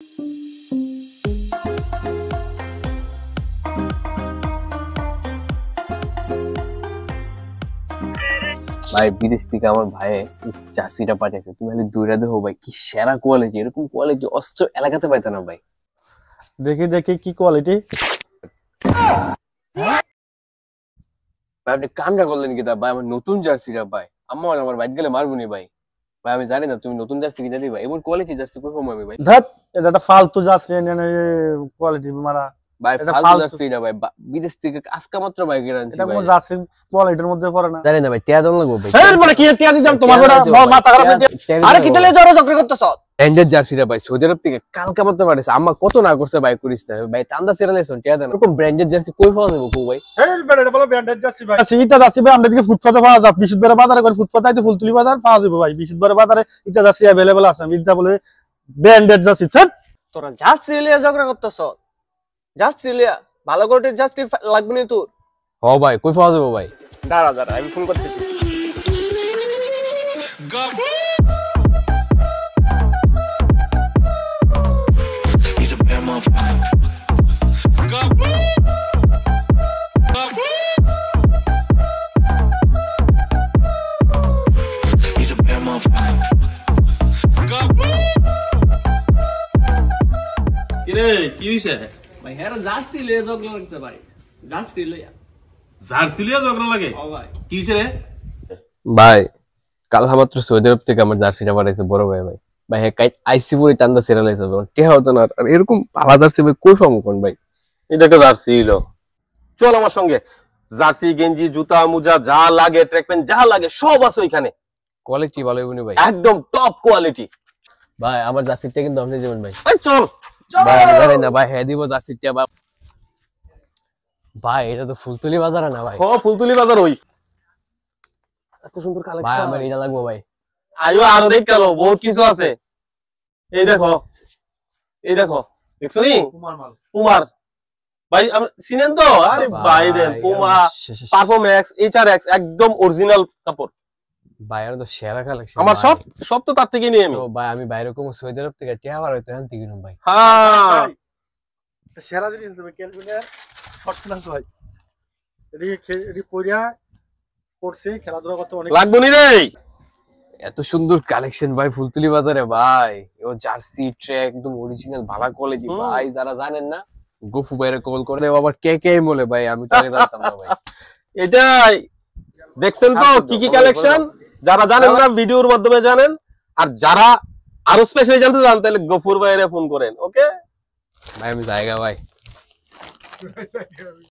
ভাই বিদেশ থেকে আমার ভাই জার্সিটা পাঠাইছে, তুমি খালি দৌড়া দেখো ভাই, কি সেরা কোয়ালিটি। এরকম কোয়ালিটি অস্ত্র এলাকাতে পাইতো না ভাই। দেখি দেখি কি কোয়ালিটি। ভাই আপনি কামটা করলেন কি? ভাই আমার নতুন জার্সিটা ভাই, আমার বাইক গেলে মারবনি ভাই। ভাই আমি জানি না তুমি নতুন জার্সি কিনে দিবা, এমন কোয়ালিটি জার্সি কই পাবো আমি ভাই? ধ্যাত, এটা একটা ফালতু যাচ্ছে কোয়ালিটি মারা। ভাই এটা ফালতু ফালতু। জার্সি না ভাই, বিদেশ থেকে আজকে মাত্র বাইক কিনে আনছি এটা ভাই। কোন যাচ্ছে কোয়ালিটির মধ্যে পড়ে না। জানি না ভাই, টিয়া দাম লাগবে ভাই। এই মানে কি টিয়া দিতাম তোমার বড় মাথা খারাপ হয়ে যায়। আরে কি তেলে জোরে চক্র করতেছ? ব্র্যান্ডেড জার্সিটা ভাই সৌদি আরব থেকে কালকে মাত্র পাঠাইছে। আম্মা কত না করছে ভাই, করিস না ভাই, টান্দা সিরালেছন টিয়া দেন। এরকম ব্র্যান্ডেড জার্সি কই পাওয়া যাবে কো ভাই? এই বেটা এটা বলে ব্র্যান্ডেড যাচ্ছে ভাই। ইটা যাচ্ছে ভাই, আমরা দিকে ফুটপাতে পাওয়া যায়। বিশুদ্ধবারে বাজারে করে ফুটপাতে তো ফুলতুলি বাজার পাওয়া যাবে ভাই। বিশুদ্ধবারে বাজারে ইটা যাচ্ছে अवेलेबल আছে। আমি ইটা বলে ব্র্যান্ডেড যাচ্ছে। তোরা জার্সি লিয়া ঝগড়া করতেছ? জার্সি লিয়া ভালো কোয়ালিটির জার্সি লাগবে না তোর? হ ভাই, কই পাওয়া যাবে ভাই? দাঁড়া দাঁড়া, আমি ফোন করতেছি। He's a bad motherfucker. He's a bad motherfucker. কিরে কি হইছে? ভাই হ্যাঁ জার্সি লিয়া ঝগড়া লাগছে ভাই। জার্সি লিয়া। জার্সি লিয়া ঝগড়া লাগে? ও ভাই কি হইছে রে? ভাই কাল মাত্র সৌদি আরব থেকে আমার জার্সিটা পাঠাইছে বড় ভাই। ভাই ভাই হ্যাঁ কাইট আইসি পুরি টান্দা সিরালেছে, টিয়া হতো না। আর এরকম ভালো জার্সি ভাই কই পাবো কোন ভাই? এটা একটা জার্সি হলো। চল আমার সঙ্গে, জার্সি গেঞ্জি জুতা মোজা যা লাগে, ট্র্যাক প্যান্ট যা লাগে সব আছে ওইখানে। কোয়ালিটি ভালো হইবনি ভাই? একদম টপ কোয়ালিটি। ভাই আমার জার্সিটা কিন্তু আপনি দেবেন ভাই। চল ভাই আমি জানি না ভাই, হ্যাঁ দিব জার্সিটা ভাই। ভাই এটা তো ফুলতুলি বাজার না ভাই? হ ফুলতুলি বাজার ওই। এত সুন্দর ভাই কালেকশন। আমার এটা লাগবে ভাই। আইও আরো দেখ গেল, বহুত কিছু আছে। এই দেখো, এই দেখো, দেখছো নি? পুমার ভাই চিনেন তো? আরে ভাই দেন পুমা পারফরম্যাক্স এইচআরএক্স একদম অরিজিনাল কাপড়। ভাই আর তো সেরা কালেকশন। আমার সব তো তার থেকে নিয়ে আমি। তো ভাই আমি বাইরে কোন সৌদি আরব থেকে টিয়া বার হইতে আনতে কিনুম ভাই। হ্যাঁ সেরা জিনিস হবে ক্যালভিনের শর্ট ক্লাস ভাই। এটি পড়িয়া করছে খেলাধুলা করতে অনেক লাগবো নি রে। এত সুন্দর কালেকশন ভাই ফুলতুলি বাজারে ভাই। ও জার্সি ট্র্যাক একদম অরিজিনাল ভালো কোয়ালিটি ভাই। যারা জানেন না গফু ভাইরে কল করে আবার কে কে বলে ভাই, আমি তো আগে জানতাম না ভাই। এটাই দেখছেন তো কি কি কালেকশন। যারা জানেন না ভিডিওর মাধ্যমে জানেন, আর যারা আরো স্পেশালি জানতে চান তাহলে গফুর ভাইরে ফোন করেন। ওকে ভাই আমি জায়গা ভাই।